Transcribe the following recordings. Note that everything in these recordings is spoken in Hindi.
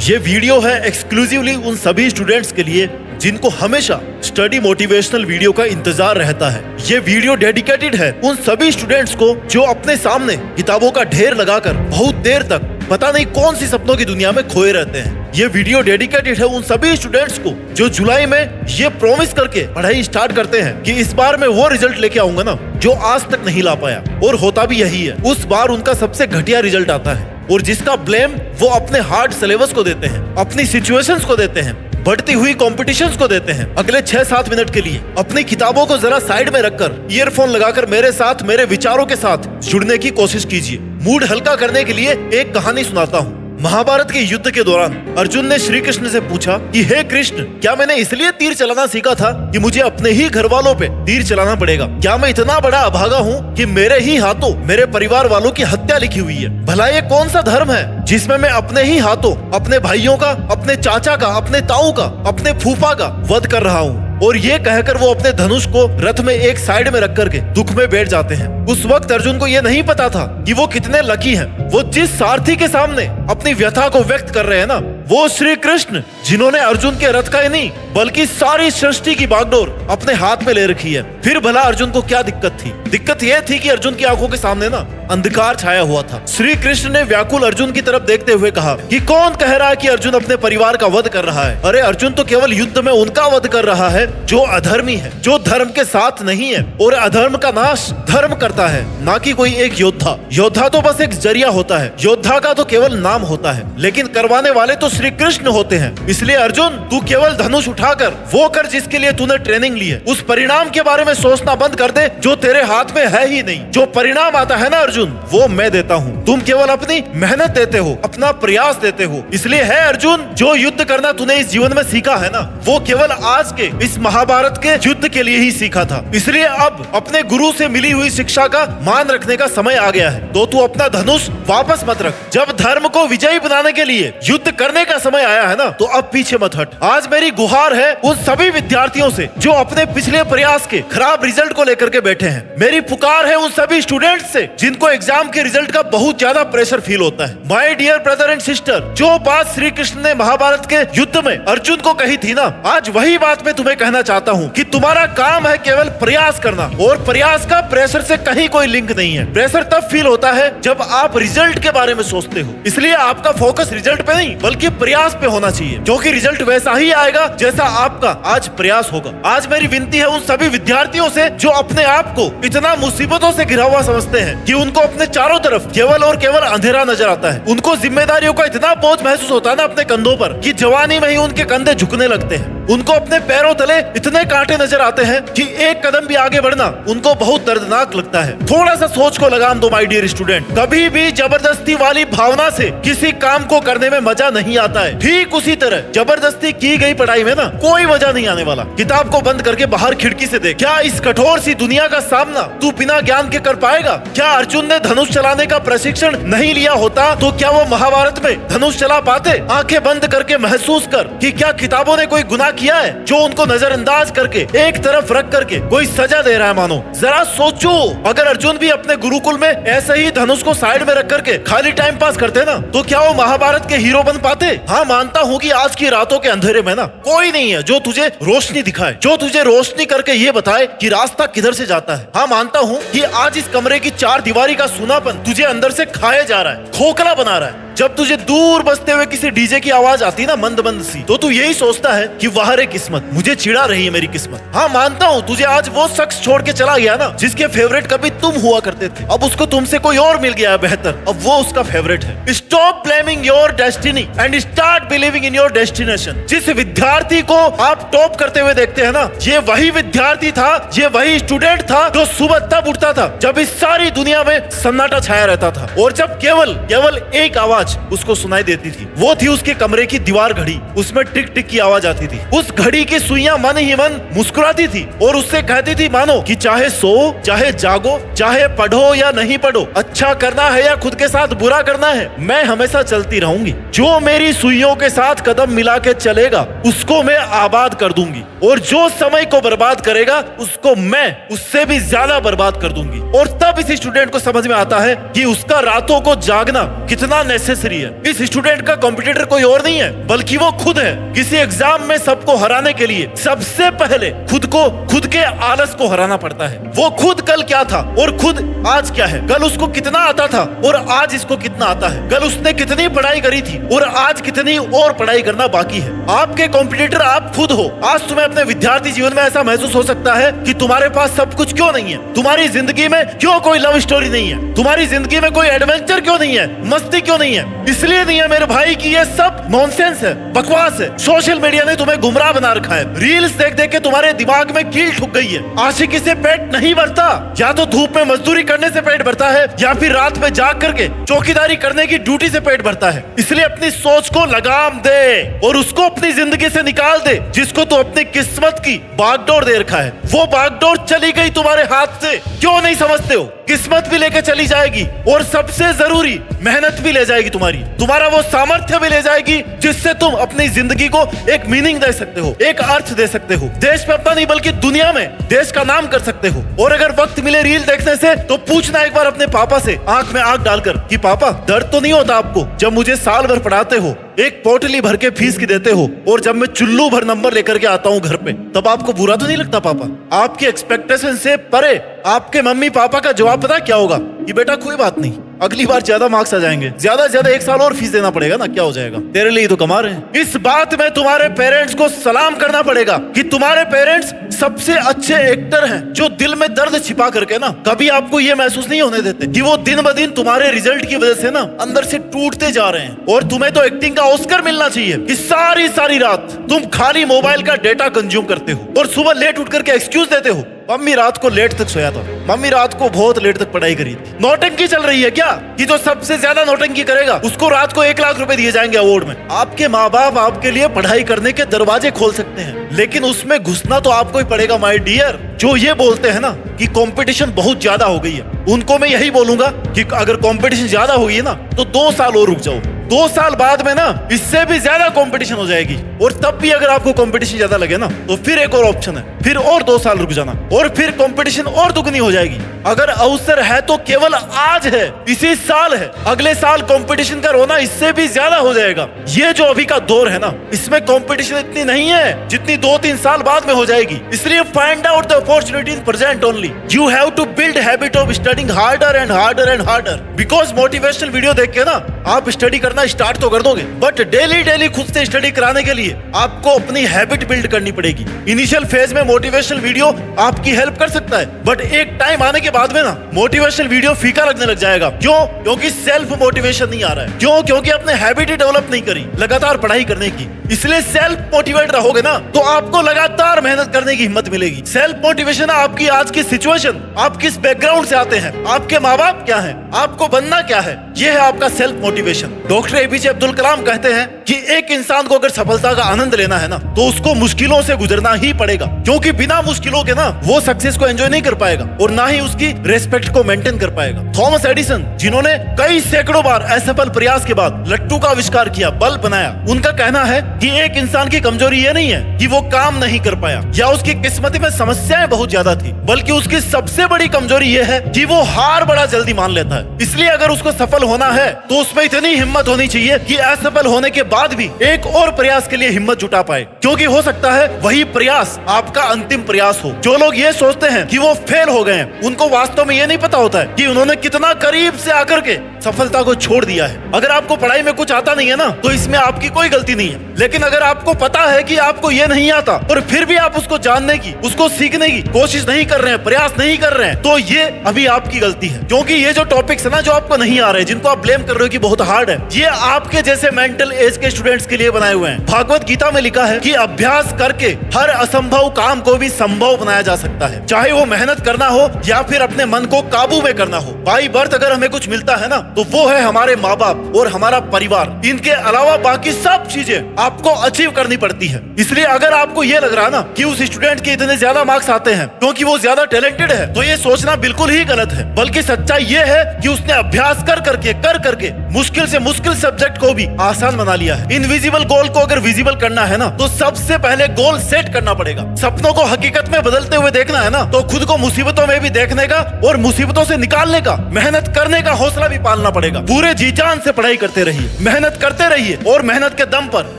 ये वीडियो है एक्सक्लूसिवली उन सभी स्टूडेंट्स के लिए जिनको हमेशा स्टडी मोटिवेशनल वीडियो का इंतजार रहता है। ये वीडियो डेडिकेटेड है उन सभी स्टूडेंट्स को जो अपने सामने किताबों का ढेर लगाकर बहुत देर तक पता नहीं कौन सी सपनों की दुनिया में खोए रहते हैं। ये वीडियो डेडिकेटेड है उन सभी स्टूडेंट्स को जो जुलाई में ये प्रॉमिस करके पढ़ाई स्टार्ट करते हैं कि इस बार मैं वो रिजल्ट लेके आऊंगा ना जो आज तक नहीं ला पाया, और होता भी यही है। उस बार उनका सबसे घटिया रिजल्ट आता है और जिसका ब्लेम वो अपने हार्ड सिलेबस को देते हैं, अपनी सिचुएशंस को देते हैं, बढ़ती हुई कॉम्पिटिशंस को देते हैं। अगले 6-7 मिनट के लिए अपनी किताबों को जरा साइड में रखकर ईयरफोन लगाकर मेरे साथ मेरे विचारों के साथ जुड़ने की कोशिश कीजिए। मूड हल्का करने के लिए एक कहानी सुनाता हूँ। महाभारत के युद्ध के दौरान अर्जुन ने श्री कृष्ण से पूछा कि हे कृष्ण, क्या मैंने इसलिए तीर चलाना सीखा था कि मुझे अपने ही घर वालों पे तीर चलाना पड़ेगा? क्या मैं इतना बड़ा अभागा हूँ कि मेरे ही हाथों मेरे परिवार वालों की हत्या लिखी हुई है? भला ये कौन सा धर्म है जिसमें मैं अपने ही हाथों अपने भाइयों का, अपने चाचा का, अपने ताऊ का, अपने फूफा का वध कर रहा हूँ? और ये कहकर वो अपने धनुष को रथ में एक साइड में रख करके दुख में बैठ जाते हैं। उस वक्त अर्जुन को ये नहीं पता था कि वो कितने लकी हैं। वो जिस सारथी के सामने अपनी व्यथा को व्यक्त कर रहे हैं ना, वो श्री कृष्ण, जिन्होंने अर्जुन के रथ का ही नहीं बल्कि सारी सृष्टि की बागडोर अपने हाथ में ले रखी है। फिर भला अर्जुन को क्या दिक्कत थी? दिक्कत यह थी कि अर्जुन की आंखों के सामने ना अंधकार छाया हुआ था। श्री कृष्ण ने व्याकुल अर्जुन की तरफ देखते हुए कहा कि कौन कह रहा है कि अर्जुन अपने परिवार का वध कर रहा है? अरे अर्जुन तो केवल युद्ध में उनका वध कर रहा है जो अधर्मी है, जो धर्म के साथ नहीं है, और अधर्म का नाश धर्म करता है, ना कि कोई एक योद्धा। योद्धा तो बस एक जरिया होता है, योद्धा का तो केवल नाम होता है, लेकिन करवाने वाले तो श्री कृष्ण होते हैं। इसलिए अर्जुन, तू केवल धनुष उठाकर वो कर जिसके लिए तूने ट्रेनिंग ली है। उस परिणाम के बारे में सोचना बंद कर दे जो तेरे हाथ में है ही नहीं। जो परिणाम आता है ना अर्जुन, वो मैं देता हूँ। तुम केवल अपनी मेहनत देते हो, अपना प्रयास देते हो। इसलिए है अर्जुन, जो युद्ध करना तूने इस जीवन में सीखा है ना, वो केवल आज के इस महाभारत के युद्ध के लिए ही सीखा था। इसलिए अब अपने गुरु से मिली हुई शिक्षा का मान रखने का समय आ गया है। तो तू अपना धनुष वापस मत रख। जब धर्म को विजयी बनाने के लिए युद्ध करने का समय आया है ना, तो अब पीछे मत हट। आज मेरी गुहार है उन सभी विद्यार्थियों से जो अपने पिछले प्रयास के खराब रिजल्ट को लेकर के बैठे हैं। मेरी पुकार है उन सभी स्टूडेंट्स से जिनको एग्जाम के रिजल्ट का बहुत ज्यादा प्रेशर फील होता है। My dear brother and sister, जो बात श्री कृष्ण ने महाभारत के युद्ध में अर्जुन को कही थी ना, आज वही बात मैं तुम्हें कहना चाहता हूँ कि तुम्हारा काम है केवल प्रयास करना, और प्रयास का प्रेशर से कहीं कोई लिंक नहीं है। प्रेशर तब फील होता है जब आप रिजल्ट के बारे में सोचते हो। इसलिए आपका फोकस रिजल्ट पे नहीं बल्कि प्रयास पे होना चाहिए, क्योंकि रिजल्ट वैसा ही आएगा जैसा आपका आज प्रयास होगा। आज मेरी विनती है उन सभी विद्यार्थियों से जो अपने आप को इतना मुसीबतों से घिरा हुआ समझते हैं कि उनको अपने चारों तरफ केवल और केवल अंधेरा नजर आता है। उनको जिम्मेदारियों का इतना बोझ महसूस होता है ना अपने कंधों पर कि जवानी में ही उनके कंधे झुकने लगते हैं। उनको अपने पैरों तले इतने कांटे नजर आते हैं कि एक कदम भी आगे बढ़ना उनको बहुत दर्दनाक लगता है। थोड़ा सा सोच को लगाम दो माय डियर स्टूडेंट। कभी भी जबरदस्ती वाली भावना से किसी काम को करने में मजा नहीं आता है। ठीक उसी तरह जबरदस्ती की गई पढ़ाई में ना कोई मजा नहीं आने वाला। किताब को बंद करके बाहर खिड़की से देख। क्या इस कठोर सी दुनिया का सामना तू बिना ज्ञान के कर पाएगा? क्या अर्जुन ने धनुष चलाने का प्रशिक्षण नहीं लिया होता तो क्या वो महाभारत में धनुष चला पाते? आंखें बंद करके महसूस कर कि क्या किताबों ने कोई गुनाह किया है जो उनको नजरअंदाज करके एक तरफ रख करके कोई सजा दे रहा है मानो। जरा सोचो, अगर अर्जुन भी अपने गुरुकुल में ऐसे ही धनुष को साइड में रख करके खाली टाइम पास करते ना, तो क्या वो महाभारत के हीरो बन पाते? हाँ, मानता हूँ कि आज की रातों के अंधेरे में ना कोई नहीं है जो तुझे रोशनी दिखाए, जो तुझे रोशनी करके ये बताए कि रास्ता किधर से जाता है। हाँ, मानता हूँ कि आज इस कमरे की चार दीवारी का सूनापन तुझे अंदर से खाए जा रहा है, खोखला बना रहा है। जब तुझे दूर बजते हुए किसी डीजे की आवाज आती ना मंद मंद सी, तो तू यही सोचता है कि वाह रे किस्मत, मुझे चिढ़ा रही है मेरी किस्मत। हाँ, मानता हूँ तुझे आज वो शख्स छोड़ के चला गया ना जिसके फेवरेट कभी तुम हुआ करते थे, अब उसको तुमसे कोई और मिल गया है बेहतर, अब वो उसका फेवरेट है। Stop blaming your destiny and start believing in your destination. जिस विद्यार्थी को आप टॉप करते हुए देखते हैं ना, ये वही विद्यार्थी था, ये वही स्टूडेंट था जो सुबह तब उठता था जब इस सारी दुनिया में सन्नाटा छाया रहता था, और जब केवल एक आवाज उसको सुनाई देती थी। वो थी उसके कमरे की दीवार घड़ी। उसमें टिक टिक की आवाज आती थी। उस घड़ी की सुइयां मन ही मन मुस्कुराती थी और उससे कहती थी मानो कि चाहे सो, चाहे जागो, चाहे पढ़ो या नहीं पढ़ो, अच्छा करना है या खुद के साथ बुरा करना है, मैं हमेशा चलती रहूंगी। जो मेरी सुइयों के साथ कदम मिला के चलेगा उसको मैं आबाद कर दूंगी, और जो समय को बर्बाद करेगा उसको मैं उससे भी ज्यादा बर्बाद कर दूंगी। और तब इस स्टूडेंट को समझ में आता है कि उसका रातों को जागना कितना नेसेसरी अननेसेसरी है। इस स्टूडेंट का कॉम्पिटिटर कोई और नहीं है बल्कि वो खुद है। किसी एग्जाम में सबको हराने के लिए सबसे पहले खुद के आलस को हराना पड़ता है। वो खुद कल क्या था और खुद आज क्या है। कल उसको कितना आता था और आज इसको कितना आता है। कल उसने कितनी पढ़ाई करी थी और आज कितनी और पढ़ाई करना बाकी है। आपके कॉम्पिटिटर आप खुद हो। आज तुम्हें अपने विद्यार्थी जीवन में ऐसा महसूस हो सकता है कि तुम्हारे पास सब कुछ क्यों नहीं है, तुम्हारी जिंदगी में क्यों कोई लव स्टोरी नहीं है, तुम्हारी जिंदगी में कोई एडवेंचर क्यों नहीं है, मस्ती क्यों नहीं है। इसलिए नहीं है मेरे भाई कि ये सब नॉनसेंस है, बकवास है। सोशल मीडिया ने तुम्हें गुमराह बना रखा है। रील्स देख देख के तुम्हारे दिमाग में कील ठुक गई है। आशिकी से पेट नहीं भरता, या तो धूप में मजदूरी करने से पेट भरता है या फिर रात में जाग करके चौकीदारी करने की ड्यूटी से पेट भरता है। इसलिए अपनी सोच को लगाम दे और उसको अपनी जिंदगी से निकाल दे जिसको तू अपनी किस्मत की बागडोर दे रखा है। वो बागडोर चली गई तुम्हारे हाथ से, क्यों नहीं समझते हो। किस्मत भी लेके चली जाएगी और सबसे जरूरी मेहनत भी ले जाएगी तुम्हारा वो सामर्थ्य भी ले जाएगी जिससे तुम अपनी जिंदगी को एक मीनिंग दे सकते हो, एक अर्थ दे सकते हो। देश में अपना नहीं बल्कि दुनिया में देश का नाम कर सकते हो। और अगर वक्त मिले रील देखने से तो पूछना एक बार अपने पापा से आंख में आंख डालकर कि पापा दर्द तो नहीं होता आपको जब मुझे साल भर पढ़ाते हो, एक पोटली भर के फीस की देते हो और जब मैं चुल्लू भर नंबर लेकर के आता हूँ घर पे तब आपको बुरा तो नहीं लगता पापा। आपकी एक्सपेक्टेशन से परे आपके मम्मी पापा का जवाब पता क्या होगा कि बेटा कोई बात नहीं, अगली बार ज्यादा मार्क्स आ जाएंगे, ज्यादा से ज्यादा 1 साल और फीस देना पड़ेगा ना, क्या हो जाएगा, तेरे लिए तो कमा रहे हैं। इस बात में तुम्हारे पेरेंट्स को सलाम करना पड़ेगा कि तुम्हारे पेरेंट्स सबसे अच्छे एक्टर हैं जो दिल में दर्द छिपा करके ना कभी आपको ये महसूस नहीं होने देते कि वो दिन ब दिन तुम्हारे रिजल्ट की वजह से ना अंदर से टूटते जा रहे हैं। और तुम्हें तो एक्टिंग का ऑस्कर मिलना चाहिए कि सारी रात तुम खाली मोबाइल का डेटा कंज्यूम करते हो और सुबह लेट उठ करके एक्सक्यूज देते हो। मम्मी रात को लेट तक सोया था, मम्मी रात को बहुत लेट तक पढ़ाई करी थी। नौटंकी चल रही है क्या कि जो सबसे ज्यादा नौटंकी करेगा उसको रात को 1 लाख रुपए दिए जाएंगे अवार्ड में। आपके माँ बाप आपके लिए पढ़ाई करने के दरवाजे खोल सकते हैं लेकिन उसमें घुसना तो आपको ही पड़ेगा माय डियर। जो ये बोलते हैं ना कि कंपटीशन बहुत ज्यादा हो गई है, उनको मैं यही बोलूंगा कि अगर कंपटीशन ज्यादा हो गई है ना तो 2 साल और रुक जाओ। 2 साल बाद में ना इससे भी ज्यादा कंपटीशन हो जाएगी और तब भी अगर आपको कंपटीशन ज्यादा लगे ना तो फिर एक और ऑप्शन है, फिर और 2 साल रुक जाना और फिर कंपटीशन और दुगनी हो जाएगी। अगर अवसर है तो केवल आज है, इसी साल है, अगले साल कंपटीशन का रोना इससे भी ज्यादा हो जाएगा। ये जो अभी का दौर है ना इसमें कंपटीशन इतनी नहीं है जितनी 2-3 साल बाद में हो जाएगी। इसलिए find out the opportunity in present only. You have to build habit of studying harder and harder and harder. Because motivational video देख के ना आप स्टडी करना स्टार्ट तो कर दोगे बट डेली खुद से स्टडी कराने के लिए आपको अपनी हैबिट बिल्ड करनी पड़ेगी। इनिशियल फेज में मोटिवेशनल वीडियो आपकी हेल्प कर सकता है बट एक टाइम आने के बाद में ना मोटिवेशनल वीडियो फीका लगने लग जाएगा। क्यों? क्योंकि सेल्फ मोटिवेशन नहीं आ रहा है। क्यों? क्योंकि आपने हैबिट ही डेवलप नहीं करी लगातार पढ़ाई करने की। इसलिए सेल्फ मोटिवेट रहोगे ना तो आपको लगातार मेहनत करने की हिम्मत मिलेगी। सेल्फ मोटिवेशन आपकी आज की सिचुएशन, आप किस बैकग्राउंड से आते हैं, आपके माँ बाप क्या है, आपको बनना क्या है, ये है आपका self motivation. Doctor APJ Abdul Kalam कहते हैं कि एक इंसान को अगर सफलता का आनंद लेना है ना तो उसको मुश्किलों से गुजरना ही पड़ेगा क्योंकि बिना मुश्किलों के ना वो सक्सेस को एंजॉय नहीं कर पाएगा और ना ही उसकी रेस्पेक्ट को मेंटेन कर पाएगा। थॉमस एडिसन जिन्होंने कई सैकड़ों बार असफल प्रयास के बाद लट्टू का आविष्कार किया, बल्ब बनाया, उनका कहना है कि एक इंसान की कमजोरी ये नहीं है कि वो काम नहीं कर पाया या उसकी किस्मत में समस्याएं बहुत ज्यादा थी, बल्कि उसकी सबसे बड़ी कमजोरी ये है कि वो हार बड़ा जल्दी मान लेता है। इसलिए अगर उसको सफल होना है तो उसमें इतनी हिम्मत होनी चाहिए कि असफल होने के बाद भी एक और प्रयास के लिए हिम्मत जुटा पाए क्योंकि हो सकता है वही प्रयास आपका अंतिम प्रयास हो। जो लोग ये सोचते हैं कि वो फेल हो गए हैं उनको वास्तव में ये नहीं पता होता है कि उन्होंने कितना करीब से आकर के सफलता को छोड़ दिया है। अगर आपको पढ़ाई में कुछ आता नहीं है ना तो इसमें आपकी कोई गलती नहीं है, लेकिन अगर आपको पता है कि आपको ये नहीं आता और फिर भी आप उसको जानने की, उसको सीखने की कोशिश नहीं कर रहे हैं, प्रयास नहीं कर रहे हैं तो ये अभी आपकी गलती है। क्योंकि ये जो टॉपिक्स है ना जो आपको नहीं आ रहे, जिनको आप ब्लेम कर रहे हो कि बहुत हार्ड है, ये आपके जैसे मेंटल एज के स्टूडेंट्स के लिए बनाए हुए हैं। भागवत गीता में लिखा है कि अभ्यास करके हर असंभव काम को भी संभव बनाया जा सकता है, चाहे वो मेहनत करना हो या फिर अपने मन को काबू में करना हो। बाई बर्थ अगर हमें कुछ मिलता है ना तो वो है हमारे माँ बाप और हमारा परिवार। इनके अलावा बाकी सब चीजें आपको अचीव करनी पड़ती है। इसलिए अगर आपको ये लग रहा है ना कि उस स्टूडेंट के इतने ज्यादा मार्क्स आते हैं क्योंकि वो ज्यादा टैलेंटेड है तो ये सोचना बिल्कुल ही गलत है, बल्कि सच्चाई ये है कि उसने अभ्यास कर करके मुश्किल से मुश्किल सब्जेक्ट को भी आसान बना लिया है। इनविजिबल गोल को अगर विजिबल पॉसिबल करना है ना, तो सबसे पहले गोल सेट करना पड़ेगा। सपनों को हकीकत में बदलते हुए देखना है ना, तो खुद को मुसीबतों में भी देखने का और मुसीबतों से निकालने का, मेहनत करने का हौसला भी पालना पड़ेगा। पूरे जी जान से पढ़ाई करते रहिए, मेहनत करते रहिए और मेहनत के दम पर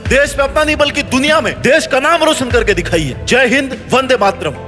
देश पे अपना नहीं बल्कि दुनिया में देश का नाम रोशन करके दिखाइए। जय हिंद, वंदे मातरम।